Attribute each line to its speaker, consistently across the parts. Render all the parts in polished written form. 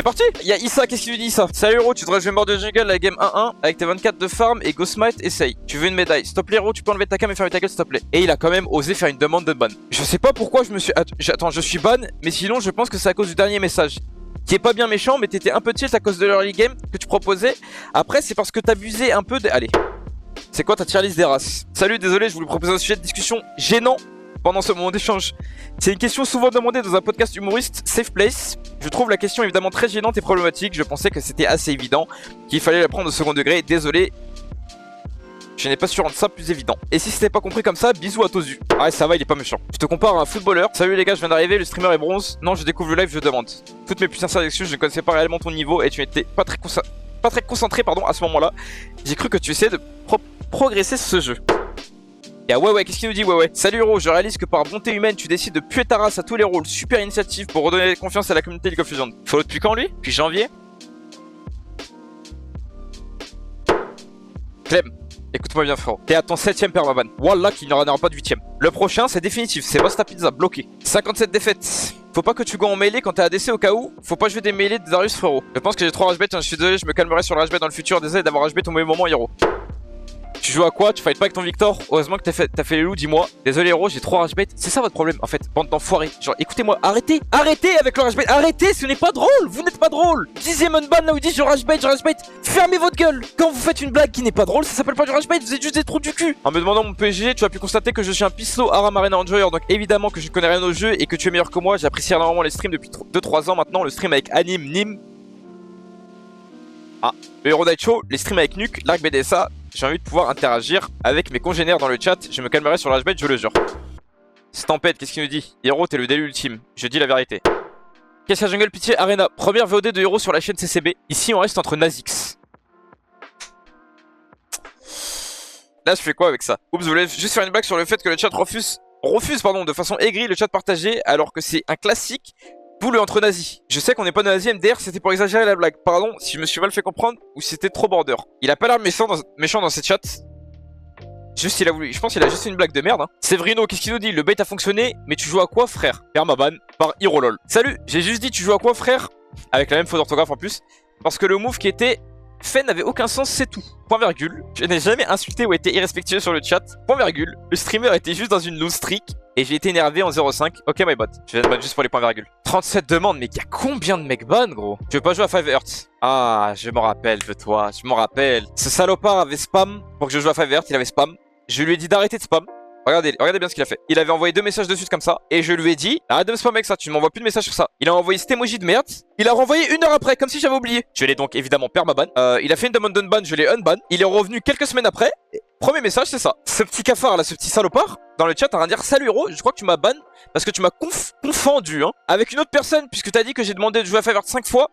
Speaker 1: C'est parti. Il y a Issa, qu'est-ce qu'il lui dit Issa? Salut héros, tu devrais jouer mort de jungle la game 1-1 avec tes 24 de farm et Ghostmite, essaye. Tu veux une médaille. S'il te plaît héros, tu peux enlever ta cam et fermer ta gueule s'il te plaît. Et il a quand même osé faire une demande de ban. Je sais pas pourquoi je me suis... Attends, je suis ban, mais sinon je pense que c'est à cause du dernier message. Qui est pas bien méchant, mais t'étais un peu tilt à cause de l'early game que tu proposais. Après, c'est parce que t'abusais un peu de... Allez. C'est quoi ta tier list des races? Salut, désolé, je voulais proposer un sujet de discussion gênant pendant ce moment d'échange. C'est une question souvent demandée dans un podcast humoriste, Safe Place. Je trouve la question évidemment très gênante et problématique. Je pensais que c'était assez évident, qu'il fallait la prendre au second degré. Désolé, je n'ai pas su rendre ça plus évident. Et si c'était pas compris comme ça, bisous à Tozu. Ah ça va, il est pas méchant. Je te compare à un footballeur. Salut les gars, je viens d'arriver, le streamer est bronze. Non, je découvre le live, je demande. Toutes mes plus sincères excuses, je ne connaissais pas réellement ton niveau et tu n'étais pas très concentré pardon, à ce moment-là. J'ai cru que tu essayais de progresser ce jeu. Et ouais, qu'est-ce qu'il nous dit ouais. Salut héros, je réalise que par bonté humaine, tu décides de puer ta race à tous les rôles. Super initiative pour redonner confiance à la communauté League of Legends. Follow depuis quand lui? Depuis janvier. Clem, écoute-moi bien frérot. T'es à ton 7ème permaban. Wallah qu'il n'y en aura pas de 8ème. Le prochain c'est définitif, c'est Bosta Pizza, bloqué. 57 défaites. Faut pas que tu gagnes en mêlée quand t'es ADC au cas où. Faut pas jouer des mêlées de Darius frérot. Je pense que j'ai trop rage bait, je suis désolé, je me calmerai sur le rage bait dans le futur. Désolé d'avoir rage bait au mauvais moment héros. Tu joues à quoi? Tu fights pas avec ton Victor? Heureusement que t'as fait les loups, dis-moi. Désolé héros, j'ai trop rage bait. C'est ça votre problème en fait, bande d'enfoirés. Genre écoutez-moi, arrêtez avec le rage bait. Arrêtez, ce n'est pas drôle, vous n'êtes pas drôle. 10ème unban là où dit je rage bait. Fermez votre gueule. Quand vous faites une blague qui n'est pas drôle, ça s'appelle pas du rage bait, vous êtes juste des trous du cul. En me demandant mon PSG, tu as pu constater que je suis un pisseau Aram Arena Enjoyer. Donc évidemment que je connais rien au jeu et que tu es meilleur que moi. J'apprécie énormément les streams depuis 2-3 ans maintenant. Le stream avec Anim, Nim. Ah, le héros Daicho, les streams avec Nuke, Lark BDSA. J'ai envie de pouvoir interagir avec mes congénères dans le chat. Je me calmerai sur l'HB, je le jure. Stampede, qu'est-ce qu'il nous dit? Héros, t'es le délu ultime. Je dis la vérité. Qu'est-ce que Jungle Pitié Arena? Première VOD de héros sur la chaîne CCB. Ici, on reste entre Nazix. Là, je fais quoi avec ça? Oups, je voulais juste faire une blague sur le fait que le chat refuse de façon aigrie le chat partagé, alors que c'est un classique. Boule entre nazis. Je sais qu'on n'est pas de nazis, MDR, c'était pour exagérer la blague. Pardon si je me suis mal fait comprendre ou si c'était trop border. Il a pas l'air méchant dans ses chats. Juste il a voulu. Je pense qu'il a juste une blague de merde. Hein. Séverino, qu'est-ce qu'il nous dit? Le bait a fonctionné, mais tu joues à quoi, frère? Permaban par Hirolol. Salut, j'ai juste dit tu joues à quoi, frère? Avec la même faute d'orthographe en plus. Parce que le move qui était fait n'avait aucun sens, c'est tout. Point virgule. Je n'ai jamais insulté ou été irrespectueux sur le chat. Point virgule. Le streamer était juste dans une lose streak. Et j'ai été énervé en 0.5. Ok, my bot. Je viens de battre juste pour les points virgule. 37 demandes, mais il y a combien de mecs ban, gros? Tu veux pas jouer à 5 Hearts? Ah, je m'en rappelle de toi. Je m'en rappelle. Ce salopard avait spam pour que je joue à 5 Hearts. Il avait spam. Je lui ai dit d'arrêter de spam. Regardez bien ce qu'il a fait. Il avait envoyé 2 messages de suite comme ça. Et je lui ai dit, arrête de me spam avec ça. Tu ne m'envoies plus de messages sur ça. Il a envoyé cet emoji de merde. Il a renvoyé 1 heure après, comme si j'avais oublié. Je l'ai donc évidemment permaban. Il a fait une demande d'unban. Je l'ai unban. Il est revenu quelques semaines après. Premier message, c'est ça. Ce petit cafard là, ce petit salopard, dans le chat, a rien dire. Salut héros, je crois que tu m'as ban parce que tu m'as confondu hein, avec une autre personne, puisque t'as dit que j'ai demandé de jouer à Favor 5 fois.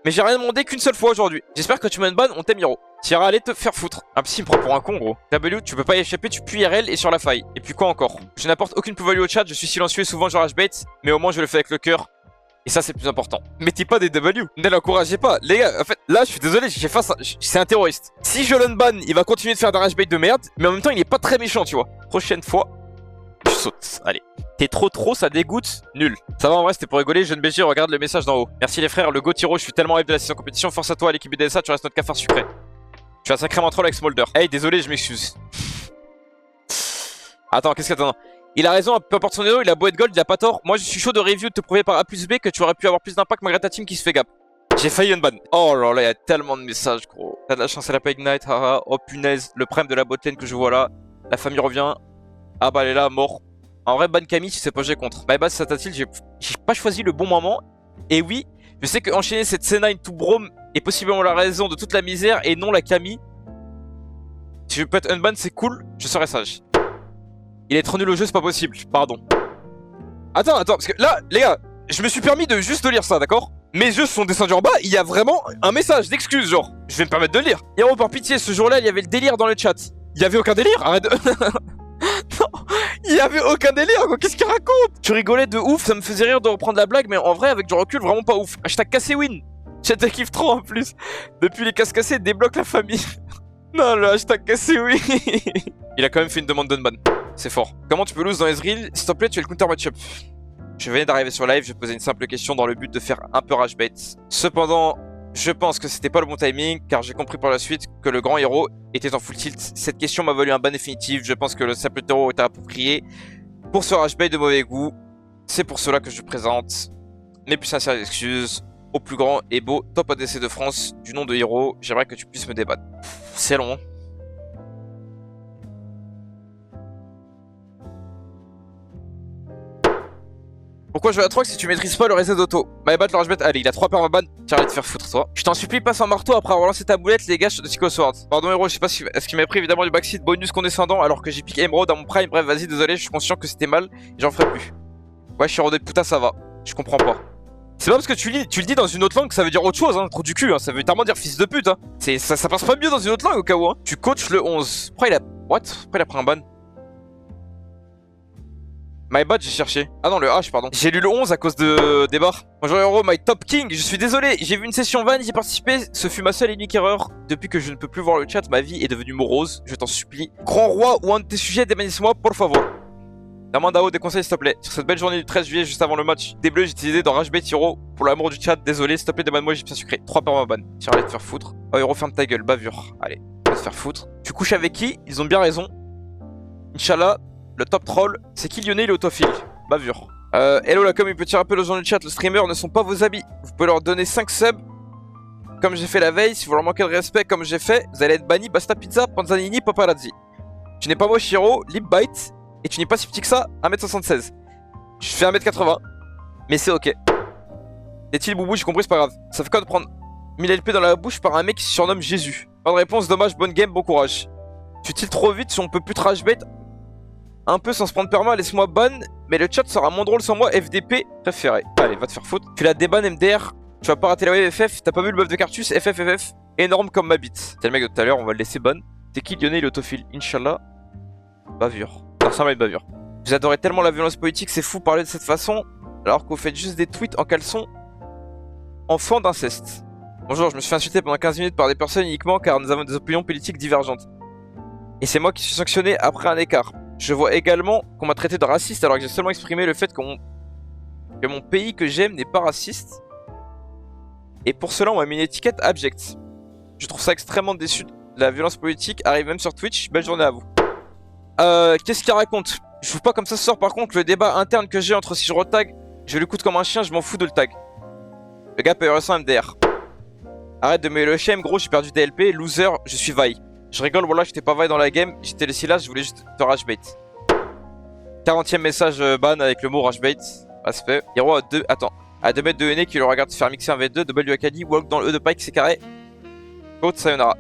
Speaker 1: Mais j'ai rien demandé qu'une seule fois aujourd'hui. J'espère que tu m'as ban, on t'aime héros. T'iras aller te faire foutre. Un psy me prend pour un con gros. W, tu peux pas y échapper, tu pues IRL et sur la faille. Et puis quoi encore? Je n'apporte aucune plus-value au chat, je suis silencieux et souvent je rage bait, mais au moins je le fais avec le cœur. Et ça c'est le plus important. Mettez pas des W, ne l'encouragez pas. Les gars, en fait, là je suis désolé, j'ai face à... C'est un terroriste. Si je l'unban, il va continuer de faire des rage bait de merde, mais en même temps il est pas très méchant, tu vois. Prochaine fois, je saute. Allez. T'es trop, ça dégoûte, nul. Ça va en vrai, c'était pour rigoler, jeune BG, regarde le message d'en haut. Merci les frères, le go Tiro, je suis tellement hype de la session compétition, force à toi l'équipe BDSA, tu restes notre cafard sucré. Tu as sacrément troll avec Smolder. Hey, désolé, je m'excuse. Attends, qu'est-ce que t'attends? Il a raison, peu importe son héros, il a beau être gold, il a pas tort. Moi, je suis chaud de review de te prouver par A plus B que tu aurais pu avoir plus d'impact malgré ta team qui se fait gap. J'ai failli unban. Oh là là, il y a tellement de messages, gros. T'as de la chance, elle a pas ignite, haha. Oh punaise, le prime de la botlane que je vois là. La famille revient. Ah bah, elle est là, mort. En vrai, ban Camille, tu sais pas jouer contre. My bad, Satatil, j'ai pas choisi le bon moment. Et oui, je sais que enchaîner cette C9 tout brome est possiblement la raison de toute la misère et non la Camille. Si je peux être unban, c'est cool, je serai sage. Il est trop nul au jeu, c'est pas possible, pardon. Attends, parce que là, les gars, je me suis permis de juste lire ça, d'accord? Mes yeux sont descendus en bas, il y a vraiment un message d'excuse, genre. Je vais me permettre de le lire. Héros, par pitié, ce jour-là, il y avait le délire dans le chat. Il y avait aucun délire, arrête de... Non, il y avait aucun délire, quoi, qu'est-ce qu'il raconte? Tu rigolais de ouf, ça me faisait rire de reprendre la blague, mais en vrai, avec du recul, vraiment pas ouf. Hashtag cassé win. Chat te kiffe trop en plus. Depuis les casses cassés, débloque la famille. Non, le hashtag cassé oui. Il a quand même fait une demande d'unban. C'est fort. Comment tu peux lose dans Ezreal? S'il te plaît, tu es le counter matchup. Je venais d'arriver sur live, je posais une simple question dans le but de faire un peu rage bait. Cependant, je pense que c'était pas le bon timing, car j'ai compris par la suite que le grand héros était en full tilt. Cette question m'a valu un ban définitif, je pense que le simple terreau était approprié pour ce rage bait de mauvais goût. C'est pour cela que je présente mes plus sincères excuses au plus grand et beau top ADC de France du nom de héros. J'aimerais que tu puisses me débattre. C'est long. Pourquoi je vais à 3 si tu maîtrises pas le reset d'auto? My bad, le rage bet. Allez, il a 3 permaban. Tiens, arrête de faire foutre, toi. Je t'en supplie, passe en marteau après avoir lancé ta boulette, les gars, de Psycho Sword. Pardon, héros, je sais pas ce qui m'a pris évidemment du backseat bonus condescendant alors que j'ai piqué Emerald dans mon prime. Bref, vas-y, désolé, je suis conscient que c'était mal et j'en ferai plus. Ouais, je suis rodé de putain, ça va. Je comprends pas. C'est pas parce que tu le dis dans une autre langue que ça veut dire autre chose, hein. Trop du cul, hein. Ça veut tellement dire fils de pute, hein. Ça passe pas mieux dans une autre langue au cas où, hein. Tu coaches le 11. Pourquoi il a. What? Pourquoi il a pris un ban? My bad, j'ai cherché. Ah non, le H, pardon. J'ai lu le 11 à cause des barres. Bonjour héros, my top king. Je suis désolé, j'ai vu une session van, j'y ai participé. Ce fut ma seule et unique erreur. Depuis que je ne peux plus voir le chat, ma vie est devenue morose. Je t'en supplie. Grand roi ou un de tes sujets, démanisse-moi, por favor. Demande à haut des conseils, s'il te plaît. Sur cette belle journée du 13 juillet, juste avant le match des Bleus, j'ai utilisé dans Rage Bait Hero. Pour l'amour du chat, désolé, s'il te plaît, demande-moi, Égyptien sucré. 3 par ma ban. Tiens, allez te faire foutre. Oh, héros, ferme ta gueule, bavure. Allez, va te faire foutre. Tu couches avec qui? Ils ont bien raison. Inch'Allah, le top troll, c'est qui Lionel autophile? Bavure. Hello la com, un petit rappel aux gens du chat, le streamer ne sont pas vos amis. Vous pouvez leur donner 5 subs, comme j'ai fait la veille. Si vous leur manquez de respect comme j'ai fait, vous allez être banni. Basta pizza, panzanini, paparazzi. Tu n'es pas moi Shiro, lip bite, et tu n'es pas si petit que ça, 1m76. Je fais 1m80, mais c'est ok. Est-il boubou, j'ai compris, c'est pas grave. Ça fait quoi de prendre 1000 LP dans la bouche par un mec qui se surnomme Jésus? Pas de réponse, dommage, bonne game, bon courage. Tu tiltes trop vite si on peut plus trash bait un peu sans se prendre perma, laisse-moi ban, mais le chat sera moins drôle sans moi, FDP préféré. Allez, va te faire foutre. Tu la déban MDR, tu vas pas rater la wave FF, t'as pas vu le buff de Cartus, FF, énorme comme ma bite. C'est le mec de tout à l'heure, on va le laisser ban. T'es qui Lionel, il autophile? Inch'Allah. Bavure. Ça ressemble à une bavure. Vous adorez tellement la violence politique, c'est fou parler de cette façon, alors que vous faites juste des tweets en caleçon. Enfant d'inceste. Bonjour, je me suis fait insulter pendant 15 minutes par des personnes uniquement car nous avons des opinions politiques divergentes. Et c'est moi qui suis sanctionné après un écart. Je vois également qu'on m'a traité de raciste alors que j'ai seulement exprimé le fait que mon pays que j'aime n'est pas raciste. Et pour cela on m'a mis une étiquette abjecte. Je trouve ça extrêmement déçu. La violence politique arrive même sur Twitch. Belle journée à vous. Qu'est-ce qu'il raconte? Je joue pas comme ça ce soir. Par contre le débat interne que j'ai entre si je retag, je le coûte comme un chien, je m'en fous de le tag. Le gars peut ressent MDR. Arrête de me le shame gros, j'ai perdu DLP. Loser, je suis vaille. Je rigole, voilà, j'étais pas vaille dans la game, j'étais laissé là, je voulais juste te rage bait. 40ème message ban avec le mot rage bait. Aspect. Hero à 2. Attends. À 2 mètres de N qui le regarde se faire mixer un V2, double du Akali, walk dans le E de Pike, c'est carré. Code sayonara.